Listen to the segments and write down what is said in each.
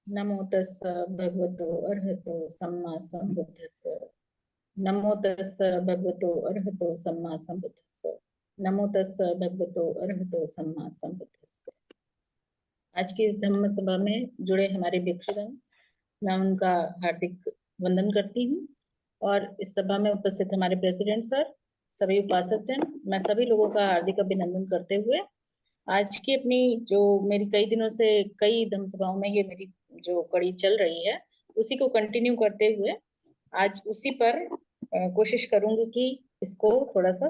नमो तस्स भगवतो अरहतो सम्मा सम्बुद्धस्स। नमो तस्स भगवतो अरहतो सम्मा सम्बुद्धस्स। नमो तस्स भगवतो अरहतो सम्मा सम्बुद्धस्स। आज की इस धम्म सभा में जुड़े हमारे भिक्षुगण, मैं उनका हार्दिक वंदन करती हूँ। और इस सभा में उपस्थित हमारे प्रेसिडेंट सर, सभी उपासक जन, मैं सभी लोगों का हार्दिक अभिनंदन करते हुए आज की अपनी जो मेरी कई दिनों से कई धम्म सभाओं में ये मेरी जो कड़ी चल रही है, उसी को कंटिन्यू करते हुए आज उसी पर कोशिश करूंगी कि इसको थोड़ा सा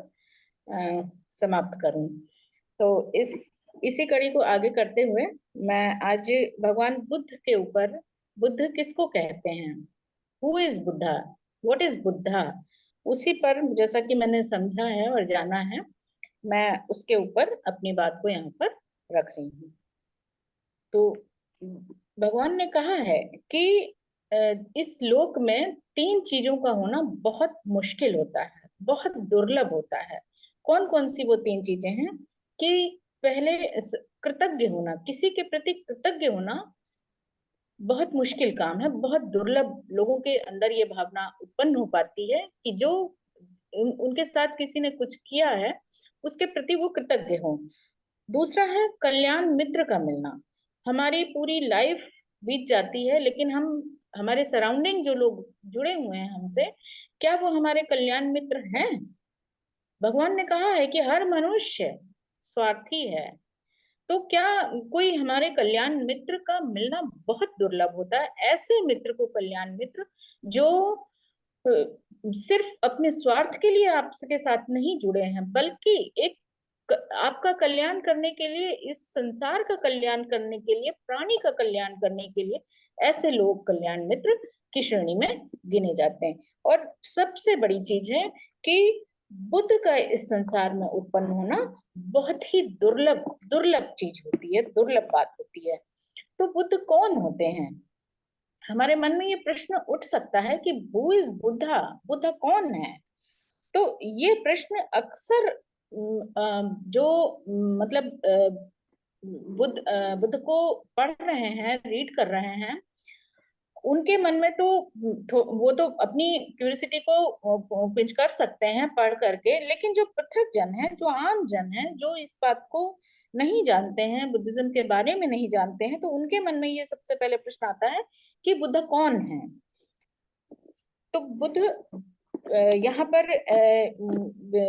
समाप्त करूं। तो इसी कड़ी को आगे करते हुए मैं आज भगवान बुद्ध के ऊपर, बुद्ध किसको कहते हैं, who is Buddha, what is Buddha, उसी पर जैसा कि मैंने समझा है और जाना है, मैं उसके ऊपर अपनी बात को यहाँ पर रख रही हूँ। तो भगवान ने कहा है कि इस लोक में तीन चीजों का होना बहुत मुश्किल होता है, बहुत दुर्लभ होता है। कौन कौन सी वो तीन चीजें हैं? कि पहले कृतज्ञ होना, किसी के प्रति कृतज्ञ होना बहुत मुश्किल काम है, बहुत दुर्लभ लोगों के अंदर ये भावना उत्पन्न हो पाती है कि जो उनके साथ किसी ने कुछ किया है उसके प्रति वो कृतज्ञ हो। दूसरा है कल्याण मित्र का मिलना। हमारी पूरी लाइफ बीत जाती है लेकिन हम, हमारे सराउंडिंग जो लोग जुड़े हुए हैं हमसे, क्या वो हमारे कल्याण मित्र हैं? भगवान ने कहा है कि हर मनुष्य स्वार्थी है। तो क्या कोई हमारे कल्याण मित्र का मिलना बहुत दुर्लभ होता है। ऐसे मित्र को कल्याण मित्र जो अ, सिर्फ अपने स्वार्थ के लिए आपके साथ नहीं जुड़े हैं, बल्कि एक आपका कल्याण करने के लिए, इस संसार का कल्याण करने के लिए, प्राणी का कल्याण करने के लिए, ऐसे लोग कल्याण मित्र की श्रेणी में गिने जाते हैं। और सबसे बड़ी चीज है कि बुद्ध का इस संसार में उत्पन्न होना बहुत ही दुर्लभ दुर्लभ चीज होती है, दुर्लभ बात होती है। तो बुद्ध कौन होते हैं? हमारे मन में ये प्रश्न उठ सकता है कि हु इज बुद्धा, बुद्ध कौन है? तो ये प्रश्न अक्सर जो मतलब बुद्ध को पढ़ रहे हैं, रीड कर रहे हैं, उनके मन में तो वो तो अपनी क्यूरियोसिटी को पिंच कर सकते हैं पढ़ करके, लेकिन जो पृथक जन है, जो आम जन है, जो इस बात को नहीं जानते हैं, बुद्धिज्म के बारे में नहीं जानते हैं, तो उनके मन में ये सबसे पहले प्रश्न आता है कि बुद्ध कौन है। तो बुद्ध यहाँ पर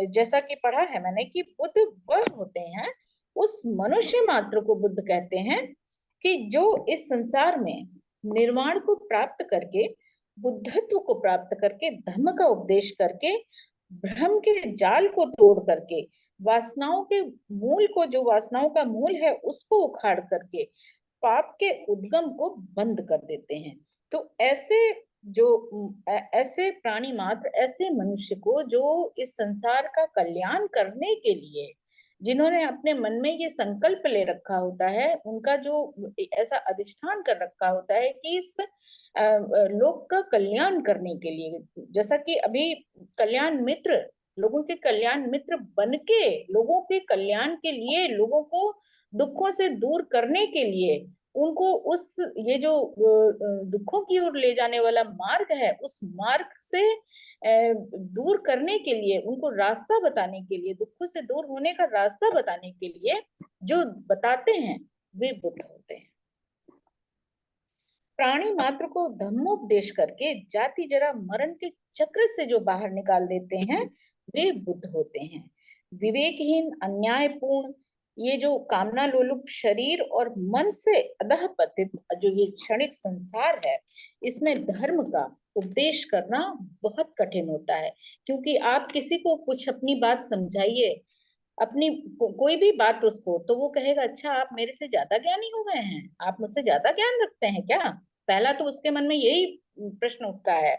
जैसा कि पढ़ा है मैंने कि बुद्ध वह होते हैं, उस मनुष्य मात्र को बुद्ध कहते हैं कि जो इस संसार में निर्वाण को प्राप्त करके, बुद्धत्व को प्राप्त करके, धम्म का उपदेश करके, भ्रम के जाल को तोड़ करके, वासनाओं के मूल को, जो वासनाओं का मूल है उसको उखाड़ करके पाप के उद्गम को बंद कर देते हैं। तो ऐसे जो ऐसे प्राणी मात्र, ऐसे मनुष्य को जो इस संसार का कल्याण करने के लिए, जिन्होंने अपने मन में ये संकल्प ले रखा होता है, उनका जो ऐसा अधिष्ठान कर रखा होता है कि इस लोक का कल्याण करने के लिए, जैसा कि अभी कल्याण मित्र, लोगों के कल्याण मित्र बनके, लोगों के कल्याण के लिए, लोगों को दुखों से दूर करने के लिए, उनको उस ये जो दुखों की ओर ले जाने वाला मार्ग है, उस मार्ग से दूर करने के लिए, उनको रास्ता बताने के लिए, दुखों से दूर होने का रास्ता बताने के लिए जो बताते हैं, वे बुद्ध होते हैं। प्राणी मात्र को धम्मोपदेश करके जाति जरा मरण के चक्र से जो बाहर निकाल देते हैं, वे बुद्ध होते हैं। विवेकहीन, अन्यायपूर्ण, ये जो कामना लोलुप शरीर और मन से अधःपतित जो ये क्षणिक संसार है, इसमें धर्म का उपदेश करना बहुत कठिन होता है। क्योंकि आप किसी को कुछ अपनी बात समझाइए, अपनी कोई भी बात उसको, तो वो कहेगा अच्छा आप मेरे से ज्यादा ज्ञानी हो गए हैं, आप मुझसे ज्यादा ज्ञान रखते हैं क्या? पहला तो उसके मन में यही प्रश्न उठता है।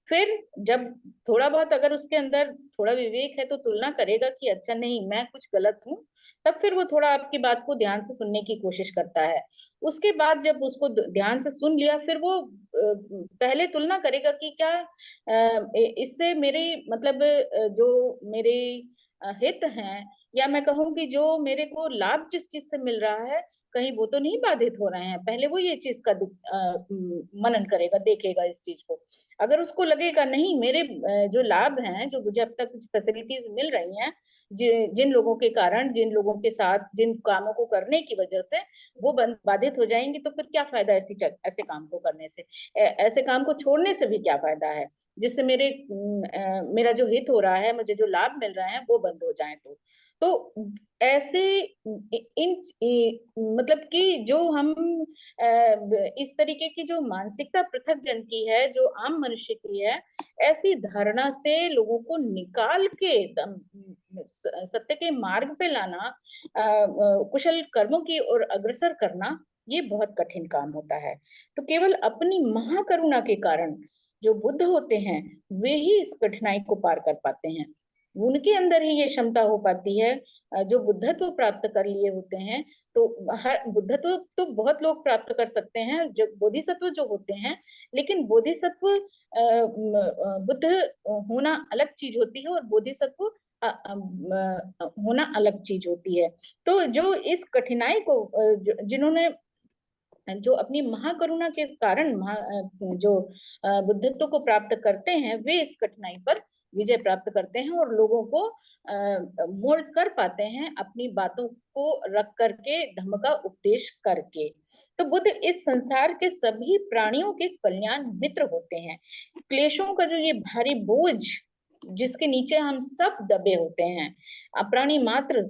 फिर जब थोड़ा बहुत अगर उसके अंदर थोड़ा विवेक है तो तुलना करेगा कि अच्छा नहीं मैं कुछ गलत हूँ, तब फिर वो थोड़ा आपकी बात को ध्यान से सुनने की कोशिश करता है। उसके बाद जब उसको ध्यान से सुन लिया, फिर वो पहले तुलना करेगा कि क्या इससे मेरे मतलब जो मेरे हित हैं, या मैं कहूँ कि जो मेरे को लाभ जिस चीज से मिल रहा है, कहीं वो तो नहीं बाधित हो रहे हैं। पहले वो ये चीज का मनन करेगा, देखेगा इस चीज को। अगर उसको लगेगा नहीं, मेरे जो लाभ हैं, जो मुझे अब तक कुछ फैसिलिटीज मिल रही हैं, जिन लोगों के कारण, जिन लोगों के साथ, जिन कामों को करने की वजह से वो बाधित हो जाएंगी, तो फिर क्या फायदा ऐसे काम को करने से? ऐसे काम को छोड़ने से भी क्या फायदा है, जिससे मेरा जो हित हो रहा है, मुझे जो लाभ मिल रहे हैं, वो बंद हो जाए तो ऐसे मतलब कि जो हम इस तरीके की जो मानसिकता पृथक जन की है, जो आम मनुष्य की है, ऐसी धारणा से लोगों को निकाल के सत्य के मार्ग पे लाना, कुशल कर्मों की ओर अग्रसर करना, ये बहुत कठिन काम होता है। तो केवल अपनी महाकरुणा के कारण जो बुद्ध होते हैं, वे ही इस कठिनाई को पार कर पाते हैं। उनके अंदर ही ये क्षमता हो पाती है। जो बुद्धत्व प्राप्त कर लिए होते हैं, तो हर बुद्धत्व तो बहुत लोग प्राप्त कर सकते हैं, जो बोधिसत्व जो होते हैं, लेकिन बोधिसत्व बुद्ध होना अलग चीज होती है, और बोधिसत्व होना अलग चीज होती है। तो जो इस कठिनाई को जिन्होंने, जो अपनी महाकरुणा के कारण जो बुद्धत्व को प्राप्त करते हैं, वे इस कठिनाई पर विजय प्राप्त करते हैं और लोगों को मोल्ड कर पाते हैं, अपनी बातों को रख करके, धम्म का उपदेश करके। तो बुद्ध इस संसार के सभी प्राणियों के कल्याण मित्र होते हैं। क्लेशों का जो ये भारी बोझ, जिसके नीचे हम सब दबे होते हैं, अप्राणी मात्र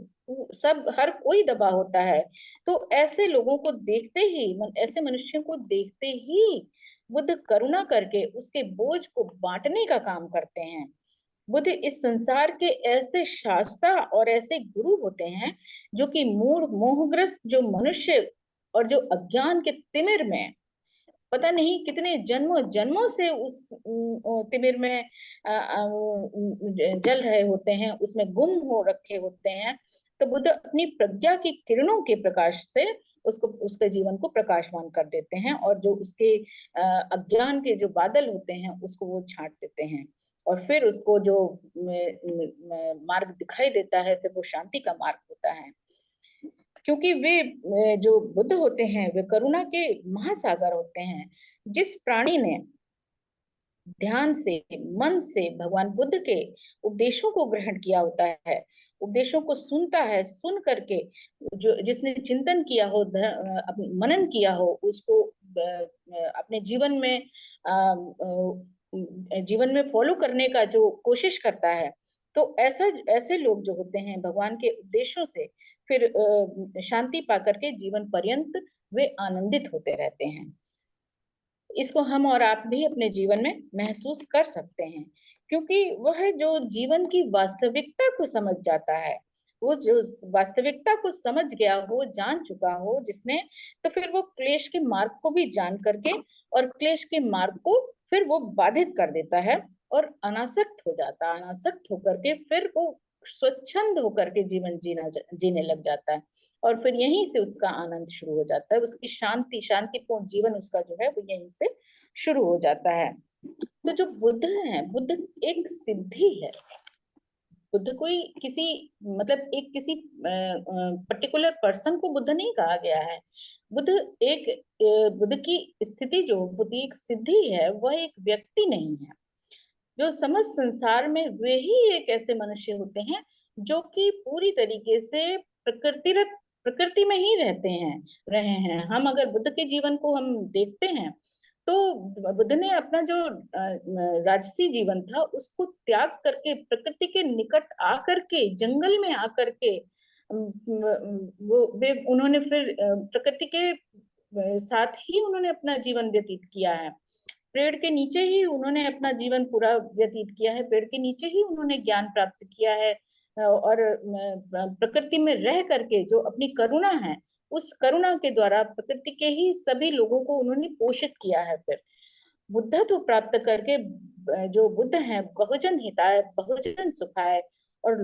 सब, हर कोई दबा होता है, तो ऐसे लोगों को देखते ही, ऐसे मनुष्यों को देखते ही बुद्ध करुणा करके उसके बोझ को बांटने का काम करते हैं। बुद्ध इस संसार के ऐसे शास्त्रा और ऐसे गुरु होते हैं, जो कि मूढ़ मोहग्रस्त जो मनुष्य और जो अज्ञान के तिमिर में, पता नहीं कितने जन्मों जन्मों से उस तिमिर में जल रहे होते हैं, उसमें गुम हो रखे होते हैं, तो बुद्ध अपनी प्रज्ञा की किरणों के प्रकाश से उसको, उसके जीवन को प्रकाशमान कर देते हैं, और जो उसके अज्ञान के जो बादल होते हैं, उसको वो छांट देते हैं, और फिर उसको जो मार्ग दिखाई देता है, फिर वो शांति का मार्ग होता है। क्योंकि वे जो बुद्ध होते हैं, वे करुणा के महासागर होते हैं। जिस प्राणी ने ध्यान से, मन से भगवान बुद्ध के उपदेशों को ग्रहण किया होता है, उपदेशों को सुनता है, सुन करके जो जिसने चिंतन किया हो, मनन किया हो, उसको अपने जीवन में फॉलो करने का जो कोशिश करता है, तो ऐसे लोग जो होते हैं, भगवान के उपदेशों से फिर शांति पाकर के जीवन पर्यंत वे आनंदित होते रहते हैं। इसको हम और आप भी अपने जीवन में महसूस कर सकते हैं, क्योंकि वह जो जीवन की वास्तविकता को समझ जाता है, वो जो वास्तविकता को समझ गया हो, जान चुका हो जिसने, तो फिर वो क्लेश के मार्ग को भी जान करके, और क्लेश के मार्ग को फिर वो बाधित कर देता है, और अनासक्त हो जाता है। अनासक्त होकर के फिर वो स्वच्छंद होकर के जीवन जीने लग जाता है, और फिर यहीं से उसका आनंद शुरू हो जाता है, उसकी शांतिपूर्ण जीवन उसका जो है, वो यहीं से शुरू हो जाता है। तो जो बुद्ध है, बुद्ध एक सिद्धि है। बुद्ध कोई किसी, मतलब एक किसी पर्टिकुलर पर्सन को बुद्ध नहीं कहा गया है। बुद्ध एक बुद्ध की स्थिति, जो बुद्ध एक सिद्धि है, वह एक व्यक्ति नहीं है। जो समस्त संसार में वे ही एक ऐसे मनुष्य होते हैं, जो कि पूरी तरीके से प्रकृति में ही रहे हैं। हम अगर बुद्ध के जीवन को हम देखते हैं, तो बुद्ध ने अपना जो राजसी जीवन था, उसको त्याग करके प्रकृति के निकट आकर के, जंगल में आकर के, उन्होंने फिर प्रकृति के साथ ही उन्होंने अपना जीवन व्यतीत किया है। पेड़ के नीचे ही उन्होंने अपना जीवन पूरा व्यतीत किया है, पेड़ के नीचे ही उन्होंने ज्ञान प्राप्त किया है, और प्रकृति में रह करके जो अपनी करुणा है, उस करुणा के द्वारा प्रकृति के ही सभी लोगों को उन्होंने पोषित किया है। फिर बुद्धत्व प्राप्त करके जो बुद्ध हैं, बहुजन हिताय, बहुजन सुखाय और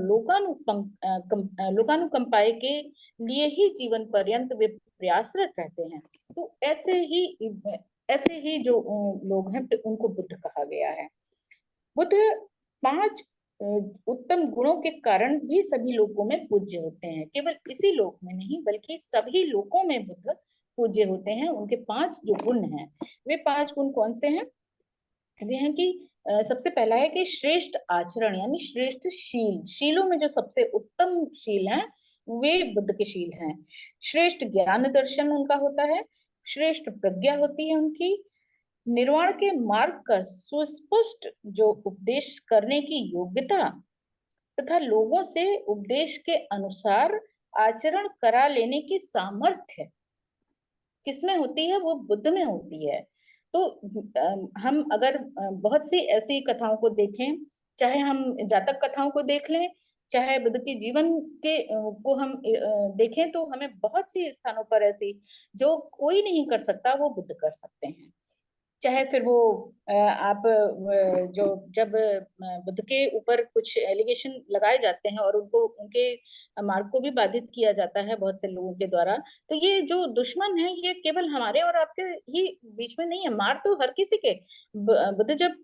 लोकानुकंपाय के लिए ही जीवन पर्यंत वे प्रयासरत रहते हैं। तो ऐसे ही जो लोग हैं, उनको बुद्ध कहा गया है। बुद्ध 5 उत्तम गुणों के कारण भी सभी लोकों में पूज्य होते हैं। केवल इसी लोक में नहीं बल्कि सभी लोकों में बुद्ध पूज्य होते हैं। उनके 5 जो गुण हैं, वे 5 गुण कौन से हैं? वे हैं कि सबसे पहला है कि श्रेष्ठ आचरण यानी श्रेष्ठ शील। शीलों में जो सबसे उत्तम शील हैं वे बुद्ध के शील हैं। श्रेष्ठ ज्ञान दर्शन उनका होता है। श्रेष्ठ प्रज्ञा होती है उनकी। निर्वाण के मार्ग का सुस्पष्ट जो उपदेश करने की योग्यता तथा लोगों से उपदेश के अनुसार आचरण करा लेने की सामर्थ्य किसमें होती है? वो बुद्ध में होती है। तो हम अगर बहुत सी ऐसी कथाओं को देखें, चाहे हम जातक कथाओं को देख लें, चाहे बुद्ध के जीवन के को हम देखें, तो हमें बहुत सी स्थानों पर ऐसी जो कोई नहीं कर सकता वो बुद्ध कर सकते हैं। चाहे फिर वो आप जो जब बुद्ध के ऊपर कुछ एलिगेशन लगाए जाते हैं और उनको उनके मार्ग को भी बाधित किया जाता है बहुत से लोगों के द्वारा, तो ये जो दुश्मन है ये केवल हमारे और आपके ही बीच में नहीं है, मार तो हर किसी के। बुद्ध जब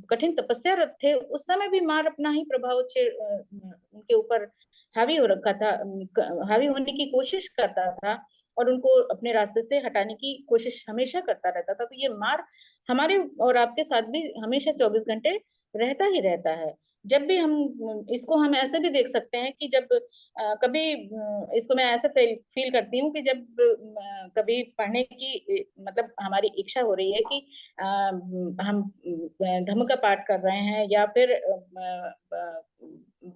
कठिन तपस्यारत थे उस समय भी मार अपना ही प्रभाव उनके ऊपर हावी हो रखा था, हावी होने की कोशिश करता था और उनको अपने रास्ते से हटाने की कोशिश हमेशा करता रहता था। तो ये मार हमारे और आपके साथ भी हमेशा 24 घंटे रहता ही रहता है। जब भी हम इसको हम ऐसे भी देख सकते हैं कि जब कभी इसको मैं ऐसे फील करती हूँ कि जब कभी पढ़ने की मतलब हमारी इच्छा हो रही है कि हम धम्म का पाठ कर रहे हैं या फिर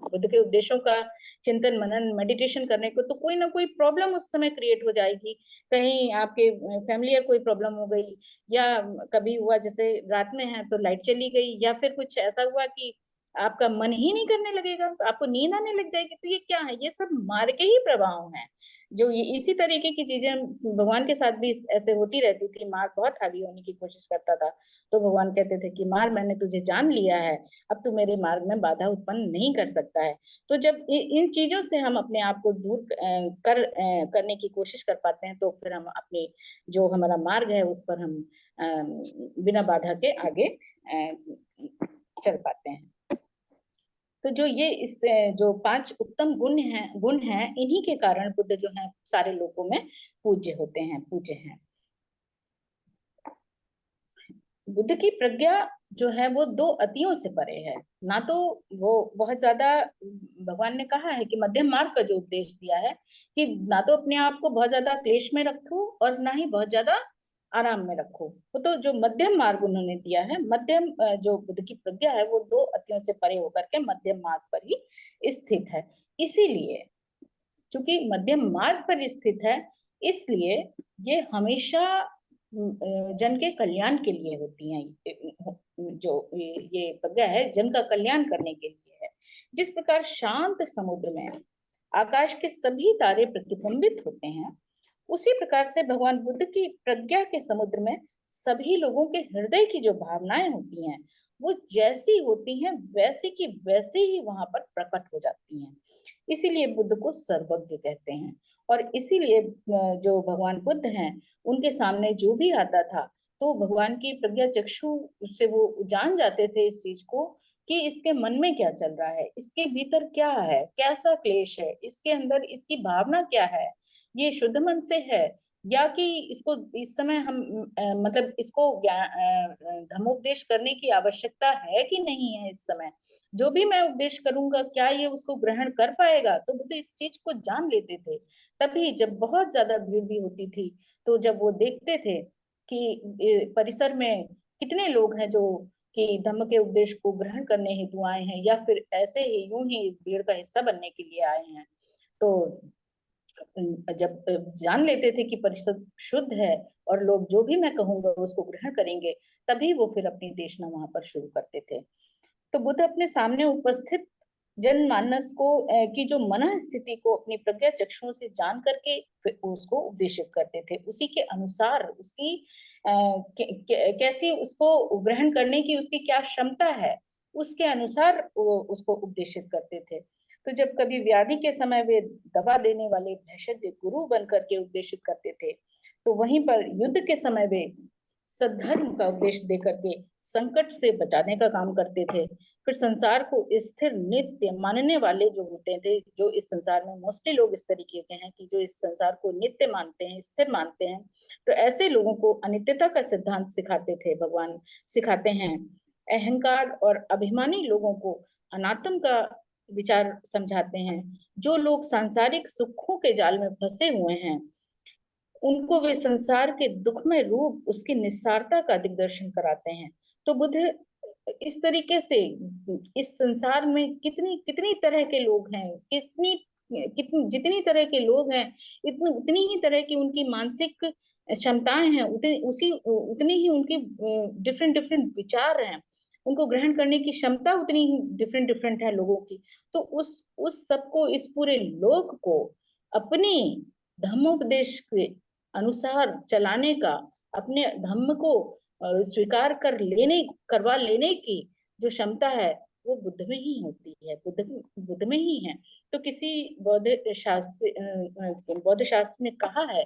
बुद्ध के उपदेशों का चिंतन मनन मेडिटेशन करने को, तो कोई ना कोई प्रॉब्लम उस समय क्रिएट हो जाएगी। कहीं आपके फैमिलियर कोई प्रॉब्लम हो गई, या कभी हुआ जैसे रात में है तो लाइट चली गई, या फिर कुछ ऐसा हुआ कि आपका मन ही नहीं करने लगेगा, तो आपको नींद आने लग जाएगी। तो ये क्या है? ये सब मार के ही प्रभाव है। जो ये इसी तरीके की चीजें भगवान के साथ भी ऐसे होती रहती थी। मार बहुत हावी होने की कोशिश करता था तो भगवान कहते थे कि मार मैंने तुझे जान लिया है, अब तू मेरे मार्ग में बाधा उत्पन्न नहीं कर सकता है। तो जब इन चीजों से हम अपने आप को दूर करने की कोशिश कर पाते हैं तो फिर हम अपने जो हमारा मार्ग है उस पर हम बिना बाधा के आगे चल पाते हैं। तो जो ये इस जो 5 उत्तम गुण हैं इन्हीं के कारण बुद्ध जो है सारे लोगों में पूज्य होते हैं, पूज्य हैं। बुद्ध की प्रज्ञा जो है वो 2 अतियों से परे है। ना तो वो बहुत ज्यादा, भगवान ने कहा है कि मध्यम मार्ग का जो उपदेश दिया है कि ना तो अपने आप को बहुत ज्यादा क्लेश में रखो और ना ही बहुत ज्यादा आराम में रखो। तो जो मध्यम मार्ग उन्होंने दिया है, मध्यम जो बुद्ध की प्रज्ञा है वो 2 अतियों से परे होकर के मध्यम मार्ग पर ही स्थित है। इसीलिए चूंकि मध्यम मार्ग पर स्थित है, इसलिए ये हमेशा जन के कल्याण के लिए होती हैं। जो ये प्रज्ञा है जन का कल्याण करने के लिए है। जिस प्रकार शांत समुद्र में आकाश के सभी तारे प्रतिबिंबित होते हैं, उसी प्रकार से भगवान बुद्ध की प्रज्ञा के समुद्र में सभी लोगों के हृदय की जो भावनाएं होती हैं वो जैसी होती हैं वैसी की वैसी ही वहां पर प्रकट हो जाती हैं। इसीलिए बुद्ध को सर्वज्ञ कहते हैं। और इसीलिए जो भगवान बुद्ध हैं उनके सामने जो भी आता था तो भगवान की प्रज्ञा चक्षु से वो जान जाते थे इस चीज को कि इसके मन में क्या चल रहा है, इसके भीतर क्या है, कैसा क्लेश है, इसके अंदर इसकी भावना क्या है, ये शुद्ध मन से है या कि इसको इस समय हम मतलब इसको धर्मोपदेश करने की आवश्यकता है कि नहीं है। इस समय जो भी मैं उपदेश करूंगा क्या ये उसको ग्रहण कर पाएगा? तो बुद्ध इस चीज को जान लेते थे। तभी जब बहुत ज्यादा भीड़ भी होती थी तो जब वो देखते थे कि परिसर में कितने लोग हैं जो कि धम्म के उपदेश को ग्रहण करने हेतु आए हैं या फिर ऐसे ही यूं ही इस भीड़ का हिस्सा बनने के लिए आए हैं, तो जब जान लेते थे कि परिषद शुद्ध है और लोग जो भी मैं कहूंगा उसको ग्रहण करेंगे, तभी वो फिर अपनी देशना वहां पर शुरू करते थे। तो बुद्ध अपने सामने उपस्थित जनमानस को की जो मन स्थिति को अपनी प्रज्ञा चक्षुओं से जान करके फिर उसको उपदेशित करते थे। उसी के अनुसार उसकी कैसी उसको ग्रहण करने की उसकी क्या क्षमता है उसके अनुसार उसको उपदेशित करते थे। तो जब कभी व्याधि के समय वे दवा देने वाले भेषज गुरु बनकर के उपदेशित करते थे, तो वहीं पर युद्ध के समय वे सद्धर्म का उपदेश देकर के संकट से बचाने का काम करते थे। फिर संसार को स्थिर नित्य मानने वाले जो होते थे, जो इस संसार में मोस्टली लोग इस तरीके के हैं कि जो इस संसार को नित्य मानते हैं, स्थिर मानते हैं, तो ऐसे लोगों को अनित्यता का सिद्धांत सिखाते थे भगवान, सिखाते हैं। अहंकार और अभिमानी लोगों को अनात्म का विचार समझाते हैं। जो लोग सांसारिक सुखों के जाल में फंसे हुए हैं, उनको वे संसार के दुखमय रूप, उसकी निस्सारता का दिग्दर्शन कराते हैं। तो बुद्ध इस तरीके से इस संसार में कितनी कितनी तरह के लोग हैं, कितनी कितनी जितनी तरह के लोग हैं, इतनी उतनी ही तरह की उनकी मानसिक क्षमताएं हैं, उतनी ही उनकी डिफरेंट डिफरेंट विचार हैं, उनको ग्रहण करने की क्षमता उतनी ही डिफरेंट डिफरेंट है लोगों की। तो उस सबको, इस पूरे लोक को अपनी धर्मोपदेश के अनुसार चलाने का, अपने धर्म को स्वीकार करवा लेने की जो क्षमता है, वो बुद्ध में ही होती है, बुद्ध में ही है। तो किसी बौद्ध शास्त्र में कहा है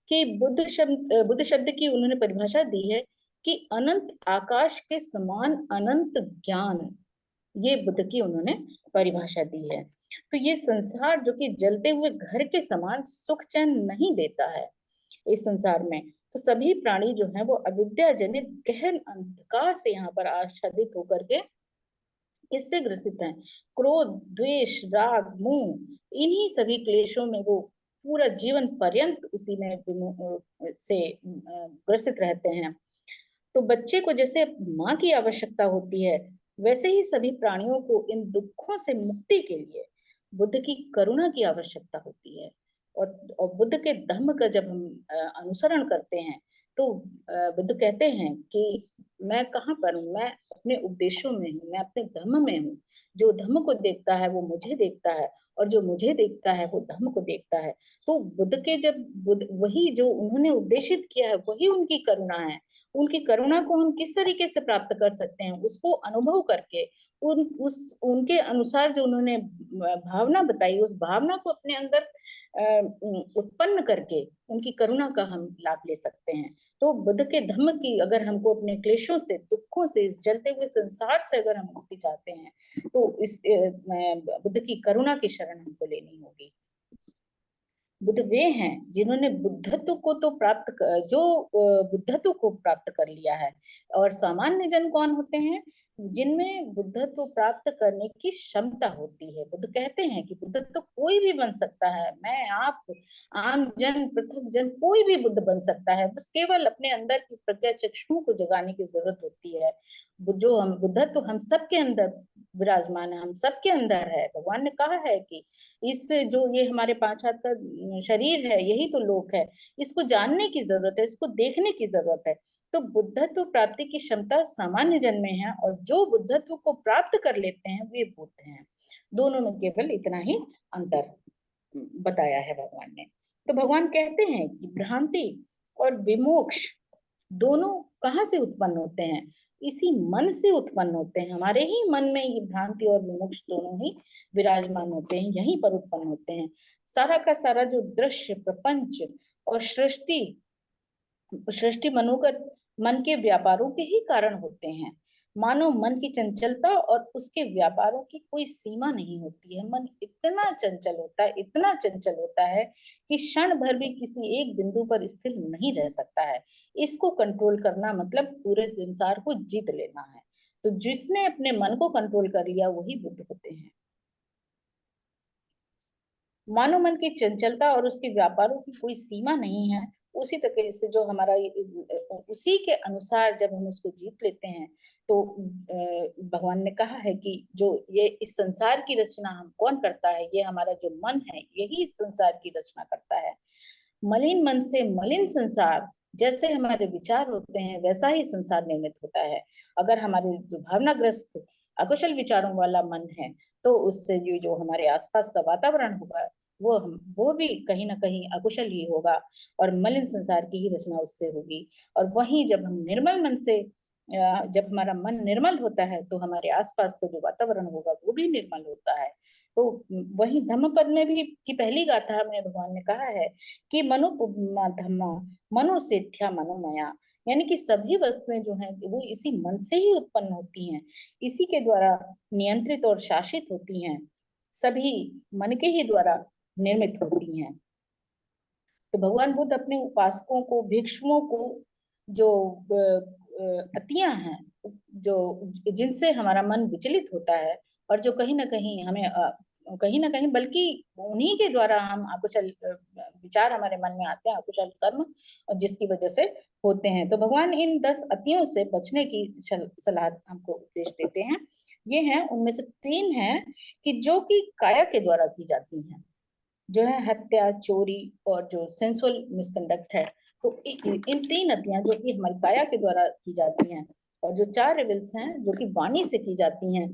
कि बुद्ध शब्द की उन्होंने परिभाषा दी है कि अनंत आकाश के समान अनंत ज्ञान, ये बुद्ध की उन्होंने परिभाषा दी है। तो ये संसार जो कि जलते हुए घर के समान सुख चैन नहीं देता है, इस संसार में तो सभी प्राणी जो हैं वो अविद्या जनित गहन अंधकार से यहाँ पर आच्छादित होकर के इससे ग्रसित हैं। क्रोध, द्वेष, राग, मोह, इन्हीं सभी क्लेशों में वो पूरा जीवन पर्यंत उसी में से ग्रसित रहते हैं। तो बच्चे को जैसे माँ की आवश्यकता होती है, वैसे ही सभी प्राणियों को इन दुखों से मुक्ति के लिए बुद्ध की करुणा की आवश्यकता होती है। और बुद्ध के धर्म का जब हम अनुसरण करते हैं, तो बुद्ध कहते हैं कि मैं कहाँ पर हूँ, मैं अपने उपदेशों में हूँ, मैं अपने धर्म में हूँ। जो धर्म को देखता है वो मुझे देखता है, और जो मुझे देखता है वो धर्म को देखता है। तो बुद्ध के जब बुद्ध वही जो उन्होंने उद्देशित किया है, वही उनकी करुणा है। उनकी करुणा को हम किस तरीके से प्राप्त कर सकते हैं, उसको अनुभव करके, उनके अनुसार जो उन्होंने भावना बताई, उस भावना को अपने अंदर उत्पन्न करके उनकी करुणा का हम लाभ ले सकते हैं। तो बुद्ध के धम्म की अगर हमको अपने क्लेशों से, दुखों से, इस जलते हुए संसार से अगर हम मुक्ति चाहते हैं, तो इस बुद्ध की करुणा की शरण हमको लेनी होगी। बुद्ध वे हैं जिन्होंने बुद्धत्व को तो बुद्धत्व को प्राप्त कर लिया है। और सामान्य जन कौन होते हैं? जिनमें बुद्धत्व प्राप्त करने की क्षमता होती है। बुद्ध कहते हैं कि बुद्धत्व कोई भी बन सकता है, मैं, आप, आम जन, पृथक जन, कोई भी बुद्ध बन सकता है। बस केवल अपने अंदर की प्रज्ञा चक्षुओं को जगाने की जरूरत होती है। जो हम बुद्धत्व हम सबके अंदर विराजमान है, हम सबके अंदर है। भगवान ने कहा है कि इस जो ये हमारे 5 हाथ का शरीर है, यही तो लोक है। इसको जानने की जरूरत है, इसको देखने की जरूरत है। तो बुद्धत्व प्राप्ति की क्षमता सामान्य जन में है, और जो बुद्धत्व को प्राप्त कर लेते हैं वे बुद्ध हैं। दोनों में केवल इतना ही अंतर बताया है भगवान ने। तो भगवान कहते हैं कि भ्रांति और विमोक्ष दोनों कहाँ से उत्पन्न होते हैं? इसी मन से उत्पन्न होते हैं। हमारे ही मन में ये भ्रांति और विमोक्ष दोनों ही विराजमान होते हैं, यहीं पर उत्पन्न होते हैं। सारा का सारा जो दृश्य, प्रपंच और सृष्टि सृष्टि मनोगत मन के व्यापारों के ही कारण होते हैं। मानो मन की चंचलता और उसके व्यापारों की कोई सीमा नहीं होती है। मन इतना चंचल होता है, इतना चंचल होता है कि क्षण भर भी किसी एक बिंदु पर स्थिर नहीं रह सकता है। इसको कंट्रोल करना मतलब पूरे संसार को जीत लेना है। तो जिसने अपने मन को कंट्रोल कर लिया वही बुद्ध होते हैं। मानो मन की चंचलता और उसके व्यापारों की कोई सीमा नहीं है। उसी तरीके से जो हमारा उसी के अनुसार जब हम उसको जीत लेते हैं, तो भगवान ने कहा है कि जो ये इस संसार की रचना हम कौन करता है, ये हमारा जो मन है, यही इस संसार की रचना करता है। मलिन मन से मलिन संसार, जैसे हमारे विचार होते हैं वैसा ही संसार निर्मित होता है। अगर हमारे जो भावनाग्रस्त अकुशल विचारों वाला मन है, तो उससे ये जो हमारे आसपास का वातावरण होगा, वो भी कहीं ना कहीं अकुशल ही होगा, और मलिन संसार की ही रचना उससे होगी। और वहीं जब हम निर्मल मन से जब हमारा मन निर्मल होता है, तो हमारे आसपास का जो वातावरण होगा वो भी निर्मल होता है। तो वही धम्मपद में भी की पहली गाथा में भगवान ने कहा है कि मनु धम्मा मनु सेठ्या मनोमया, यानी कि सभी वस्तुएं जो हैं वो इसी मन से ही उत्पन्न होती हैं, इसी के द्वारा नियंत्रित और शासित होती हैं, सभी मन के ही द्वारा निर्मित होती हैं। तो भगवान बुद्ध अपने उपासकों को, भिक्षुओं को, जो अतियां हैं, जो जिनसे हमारा मन विचलित होता है और जो कहीं ना कहीं हमें कहीं ना कहीं बल्कि उन्हीं के द्वारा हम अकुशल विचार हमारे मन में आते हैं, अकुशल कर्म, जिसकी वजह से होते हैं। तो भगवान इन 10 अतियों से बचने की सलाह हमको उपदेश देते हैं। ये हैं, उनमें से 3 हैं कि जो कि काया के द्वारा की जाती हैं, जो है हत्या, चोरी और जो सेंसुअल मिसकंडक्ट है। तो इन 3 अतियां जो कि हमारी काया के द्वारा की जाती हैं, और जो 4 रिविल्स हैं जो कि वाणी से की जाती हैं,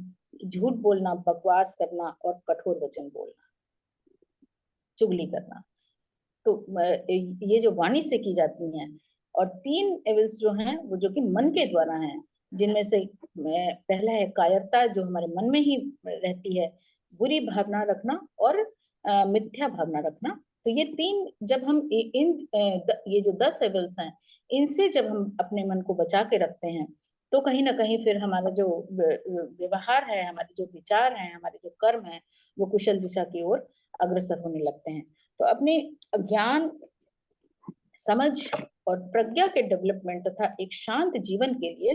झूठ बोलना, बकवास करना और कठोर वचन बोलना, चुगली करना। तो ये जो वाणी से की जाती हैं, और 3 एविल्स जो हैं वो जो कि मन के द्वारा हैं, जिनमें से पहला है कायरता, जो हमारे मन में ही रहती है, बुरी भावना रखना और मिथ्या भावना रखना। तो ये 3 जब हम ये जो 10 एविल्स हैं, इनसे जब हम अपने मन को बचा के रखते हैं, तो कहीं ना कहीं फिर हमारा जो व्यवहार है, हमारे जो विचार हैं, हमारे जो कर्म हैं, वो कुशल दिशा की ओर अग्रसर होने लगते हैं। तो अपने ज्ञान, समझ और प्रज्ञा के डेवलपमेंट तथा एक शांत जीवन के लिए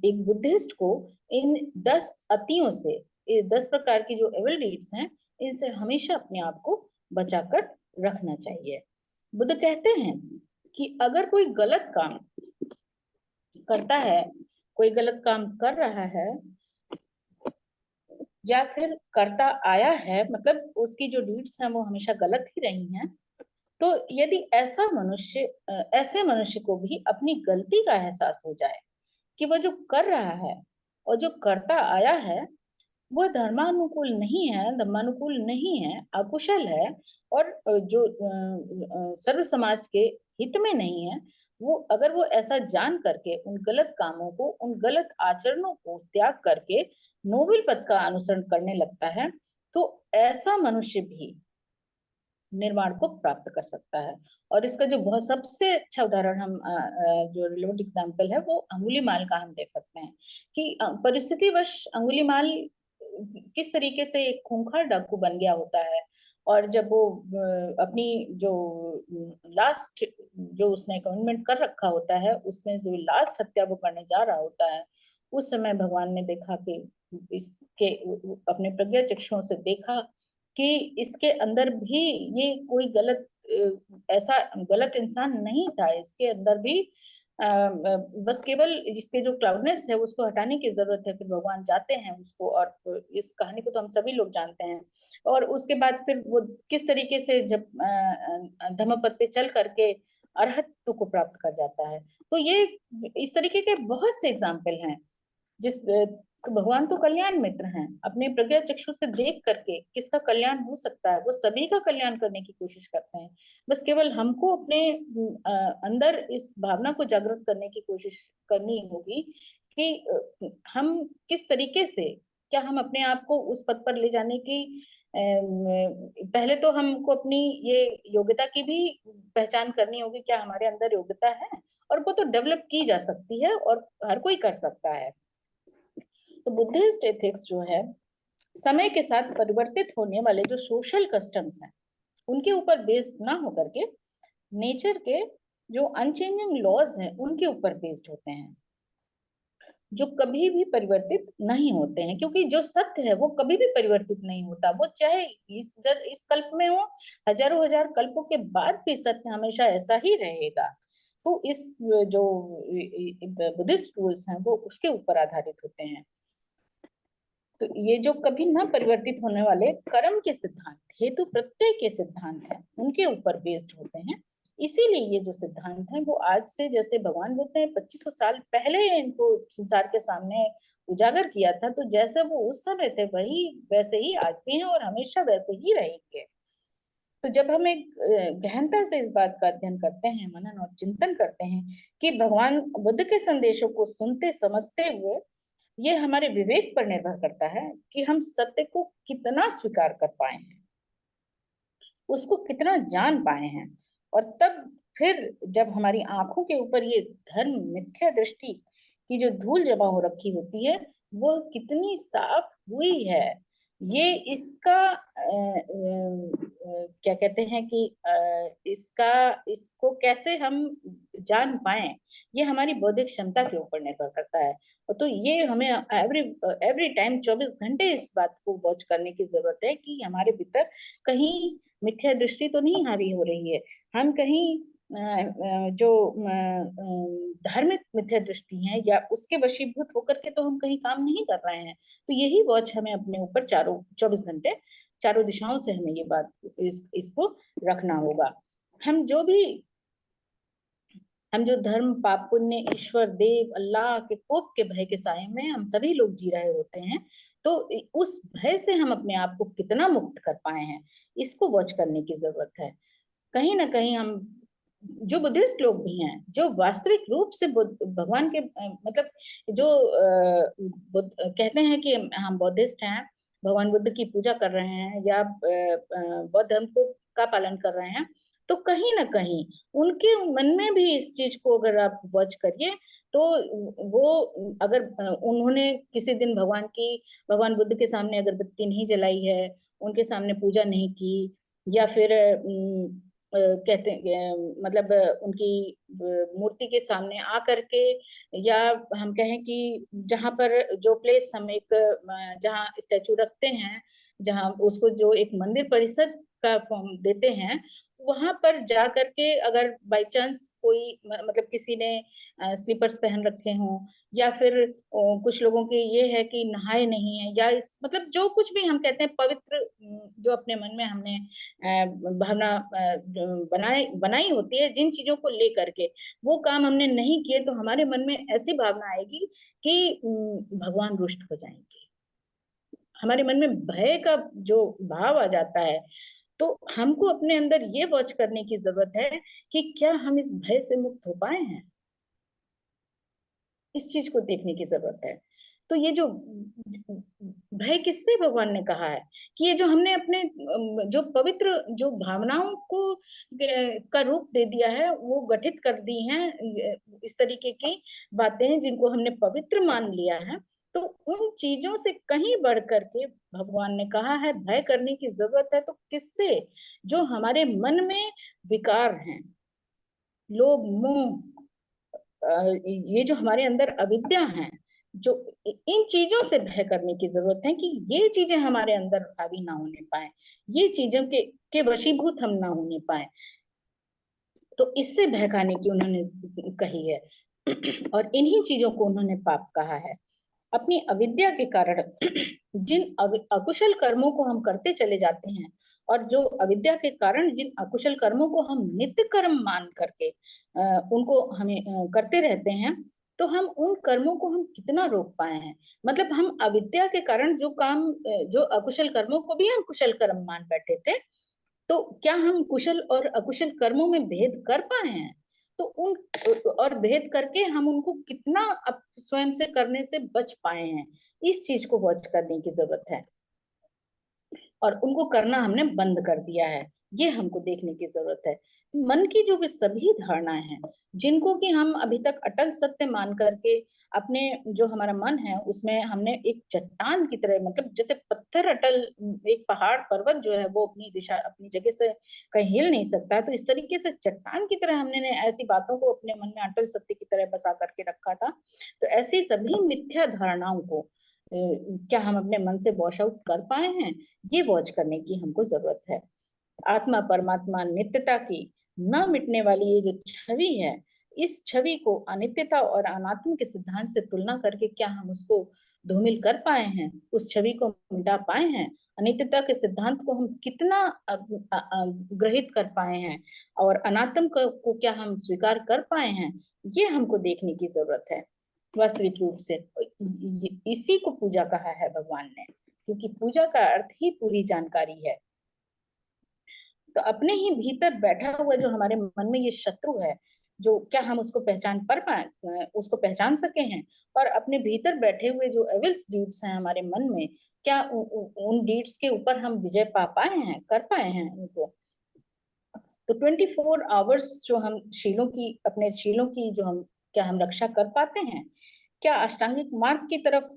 एक बुद्धिस्ट को इन 10 अतियों से, ये 10 प्रकार की जो एविल डीड्स हैं, इनसे हमेशा अपने आप को बचाकर रखना चाहिए। बुद्ध कहते हैं कि अगर कोई गलत काम करता है, कोई गलत काम कर रहा है या फिर करता आया है, मतलब उसकी जो डीड्स हैं वो हमेशा गलत ही रही हैं, तो यदि ऐसे मनुष्य को भी अपनी गलती का एहसास हो जाए कि वह जो कर रहा है और जो करता आया है वह धर्मानुकूल नहीं है, धर्मानुकूल नहीं है, अकुशल है, और सर्व समाज के हित में नहीं है, वो अगर वो ऐसा जान करके उन गलत कामों को, उन गलत आचरणों को त्याग करके नोबेल पथ का अनुसरण करने लगता है, तो ऐसा मनुष्य भी निर्वाण को प्राप्त कर सकता है। और इसका जो बहुत सबसे अच्छा उदाहरण हम जो रिलेवेंट एग्जांपल है वो अंगुलीमाल का हम देख सकते हैं कि परिस्थितिवश अंगुलीमाल किस तरीके से एक खूंखार डाकू बन गया होता है। और जब वो अपनी जो लास्ट, जो उसने कमिटमेंट कर रखा होता है, उसमें जो लास्ट हत्या वो करने जा रहा होता है, उस समय भगवान ने देखा कि इसके, अपने प्रज्ञा चक्षुओं से देखा कि इसके अंदर भी ये कोई गलत, ऐसा गलत इंसान नहीं था, इसके अंदर भी बस केवल जिसके जो क्लाउडनेस है उसको हटाने की जरूरत है। फिर भगवान जाते हैं उसको, और इस कहानी को तो हम सभी लोग जानते हैं। और उसके बाद फिर वो किस तरीके से जब धम्मपद पे चल करके अरहत्व को प्राप्त कर जाता है। तो ये इस तरीके के बहुत से एग्जाम्पल हैं, तो भगवान तो कल्याण मित्र हैं, अपने प्रज्ञा चक्षु से देख करके किसका कल्याण हो सकता है वो सभी का कल्याण करने की कोशिश करते हैं। बस केवल हमको अपने अंदर इस भावना को जागृत करने की कोशिश करनी होगी कि हम किस तरीके से, क्या हम अपने आप को उस पद पर ले जाने की, पहले तो हमको अपनी ये योग्यता की भी पहचान करनी होगी, क्या हमारे अंदर योग्यता है, और वो तो डेवलप की जा सकती है और हर कोई कर सकता है। तो बुद्धिस्ट एथिक्स जो है, समय के साथ परिवर्तित होने वाले जो सोशल कस्टम्स हैं उनके ऊपर बेस्ड ना होकर के नेचर के जो अनचेंजिंग लॉज हैं उनके ऊपर बेस्ड होते हैं, जो कभी भी परिवर्तित नहीं होते हैं, क्योंकि जो सत्य है वो कभी भी परिवर्तित नहीं होता। वो चाहे इस कल्प में हो, हजारों हजार कल्पों के बाद भी सत्य हमेशा ऐसा ही रहेगा। तो इस जो बुद्धिस्ट रूल्स हैं वो उसके ऊपर आधारित होते हैं। तो ये जो कभी ना परिवर्तित होने वाले कर्म के सिद्धांत, हेतु प्रत्यय के सिद्धांत हैं, उनके ऊपर बेस्ड होते हैं। इसीलिए ये जो सिद्धांत हैं वो आज से, जैसे भगवान बुद्ध ने 2500 साल पहले इनको संसार के सामने उजागर किया था, तो जैसे वो उस समय थे वही वैसे ही आज भी हैं और हमेशा वैसे ही रहेंगे। तो जब हम एक गहनता से इस बात का अध्ययन करते हैं, मनन और चिंतन करते हैं कि भगवान बुद्ध के संदेशों को सुनते समझते हुए, ये हमारे विवेक पर निर्भर करता है कि हम सत्य को कितना स्वीकार कर पाए हैं, उसको कितना जान पाए हैं, और तब फिर जब हमारी आंखों के ऊपर ये धर्म मिथ्या दृष्टि की जो धूल जमा हो रखी होती है वो कितनी साफ हुई है, ये इसका क्या कहते हैं कि इसका इसको कैसे हम जान पाए, ये हमारी बौद्धिक क्षमता के ऊपर निर्भर करता है। तो ये हमें एवरी एवरी टाइम 24 घंटे इस बात को वॉच करने की जरूरत है कि हमारे भीतर कहीं मिथ्या दृष्टि तो नहीं हावी हो रही है, हम कहीं जो धार्मिक मिथ्या दृष्टि है या उसके वशीभूत होकर के तो हम कहीं काम नहीं कर रहे हैं। तो यही वॉच हमें अपने ऊपर चारों 24 घंटे चारों दिशाओं से हमें ये बात इसको रखना होगा। हम जो भी हम जो धर्म पाप पुण्य ईश्वर देव अल्लाह के कोप के भय के साए में हम सभी लोग जी रहे होते हैं, तो उस भय से हम अपने आप को कितना मुक्त कर पाए हैं, इसको वॉच करने की जरूरत है। कहीं ना कहीं हम जो बुद्धिस्ट लोग भी हैं, जो वास्तविक रूप से भगवान के मतलब जो कहते हैं कि हम बौद्धिस्ट हैं, भगवान बुद्ध की पूजा कर रहे हैं या बौद्ध धर्म को का पालन कर रहे हैं, तो कहीं ना कहीं उनके मन में भी इस चीज को अगर आप वॉच करिए तो वो अगर उन्होंने किसी दिन भगवान बुद्ध के सामने अगरबत्ती नहीं जलाई है, उनके सामने पूजा नहीं की, या फिर कहते मतलब उनकी मूर्ति के सामने आ करके, या हम कहें कि जहां पर जो प्लेस हम एक जहां स्टैचू रखते हैं, जहां उसको जो एक मंदिर परिसर का फॉर्म देते हैं, वहां पर जा करके अगर बाई चांस कोई मतलब किसी ने स्लीपर्स पहन रखे हों, या फिर कुछ लोगों के ये है कि नहाए नहीं है, या इस मतलब जो कुछ भी हम कहते हैं पवित्र जो अपने मन में हमने भावना बनाई बनाई होती है जिन चीजों को लेकर के, वो काम हमने नहीं किए तो हमारे मन में ऐसी भावना आएगी कि भगवान रुष्ट हो जाएंगे, हमारे मन में भय का जो भाव आ जाता है। तो हमको अपने अंदर ये वॉच करने की जरूरत है कि क्या हम इस भय से मुक्त हो पाए हैं, इस चीज को देखने की जरूरत है। तो ये जो भय किससे भगवान ने कहा है कि ये जो हमने अपने जो पवित्र जो भावनाओं को का रूप दे दिया है, वो गठित कर दी हैं इस तरीके की बातें जिनको हमने पवित्र मान लिया है, तो उन चीजों से कहीं बढ़ करके भगवान ने कहा है भय करने की जरूरत है। तो किससे? जो हमारे मन में विकार हैं, लोभ मोह, ये जो हमारे अंदर अविद्या है, जो इन चीजों से भय करने की जरूरत है कि ये चीजें हमारे अंदर हावी ना होने पाए, ये चीजों के वशीभूत हम ना होने पाए। तो इससे भय खाने की उन्होंने कही है और इन्हीं चीजों को उन्होंने पाप कहा है। अपनी अविद्या के कारण जिन अकुशल कर्मों को हम करते चले जाते हैं, और जो अविद्या के कारण जिन अकुशल कर्मों को हम नित्य कर्म मान करके उनको हमें करते रहते हैं, तो हम उन कर्मों को हम कितना रोक पाए हैं। मतलब हम अविद्या के कारण जो काम जो अकुशल कर्मों को भी हम कुशल कर्म मान बैठे थे, तो क्या हम कुशल और अकुशल कर्मों में भेद कर पाए हैं? तो उन और भेद करके हम उनको कितना स्वयं से करने से बच पाए हैं, इस चीज को वॉच करने की जरूरत है। और उनको करना हमने बंद कर दिया है, ये हमको देखने की जरूरत है। मन की जो भी सभी धारणाएं हैं जिनको कि हम अभी तक अटल सत्य मान करके अपने जो हमारा मन है उसमें हमने एक चट्टान की तरह, मतलब जैसे पत्थर अटल, एक पहाड़ पर्वत जो है वो अपनी दिशा अपनी जगह से कहीं हिल नहीं सकता है, तो इस तरीके से चट्टान की तरह हमने ऐसी बातों को अपने मन में अटल सत्य की तरह बसा करके रखा था। तो ऐसी सभी मिथ्या धारणाओं को क्या हम अपने मन से वॉश आउट कर पाए हैं, ये वॉच करने की हमको जरूरत है। आत्मा परमात्मा नित्यता की न मिटने वाली ये जो छवि है, इस छवि को अनित्यता और अनात्म के सिद्धांत से तुलना करके क्या हम उसको धूमिल कर पाए हैं, उस छवि को मिटा पाए हैं, अनित्यता के सिद्धांत को हम कितना ग्रहित कर पाए हैं, और अनात्म को क्या हम स्वीकार कर पाए हैं, ये हमको देखने की जरूरत है। वास्तविक रूप से इसी को पूजा कहा है भगवान ने, क्योंकि पूजा का अर्थ ही पूरी जानकारी है। तो अपने ही भीतर बैठा हुआ जो हमारे मन में ये शत्रु है, जो क्या हम उसको पहचान पर पाए, उसको पहचान सके हैं, और अपने भीतर बैठे हुए जो एविल्स डीड्स हैं हमारे मन में, क्या उन डीड्स के ऊपर हम विजय पा पाए हैं, कर पाए हैं उनको। तो 24 आवर्स जो हम शीलों की, अपने शीलों की जो हम, क्या हम रक्षा कर पाते हैं? क्या अष्टांगिक मार्ग की तरफ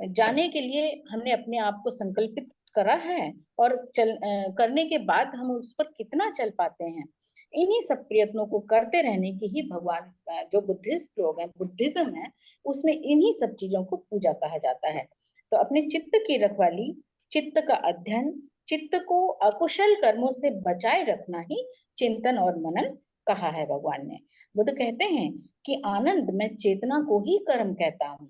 जाने के लिए हमने अपने आप को संकल्पित करा है? और करने के बाद हम उस पर कितना चल पाते हैं? इन्हीं सब प्रयत्नों को करते रहने की ही भगवान, जो बुद्धिस्ट लोग हैं, बुद्धिज्म है, उसमें इन्हीं सब चीजों को पूजा कहा जाता है। तो अपने चित्त की रखवाली, चित्त का अध्ययन, चित्त को अकुशल कर्मों से बचाए रखना ही चिंतन और मनन कहा है भगवान ने। बुद्ध कहते हैं कि आनंद में चेतना को ही कर्म कहता हूँ,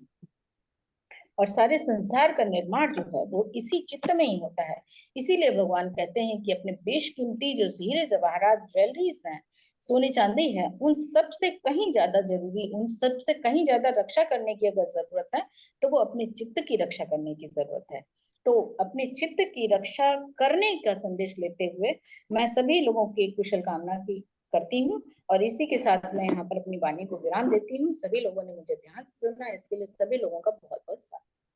और सारे संसार का निर्माण जो है वो इसी चित्त में ही होता है। इसीलिए भगवान कहते हैं कि अपने बेशकीमती जो हीरे जवाहरात ज्वेलरीज हैं, सोने चांदी है, उन सब से कहीं ज्यादा जरूरी, उन सब से कहीं ज्यादा रक्षा करने की अगर जरूरत है तो वो अपने चित्त की रक्षा करने की जरूरत है। तो अपने चित्त की रक्षा करने का संदेश लेते हुए मैं सभी लोगों की कुशल कामना की करती हूँ, और इसी के साथ मैं यहाँ पर अपनी वाणी को विराम देती हूँ। सभी लोगों ने मुझे ध्यान से सुना, इसके लिए सभी लोगों का बहुत बहुत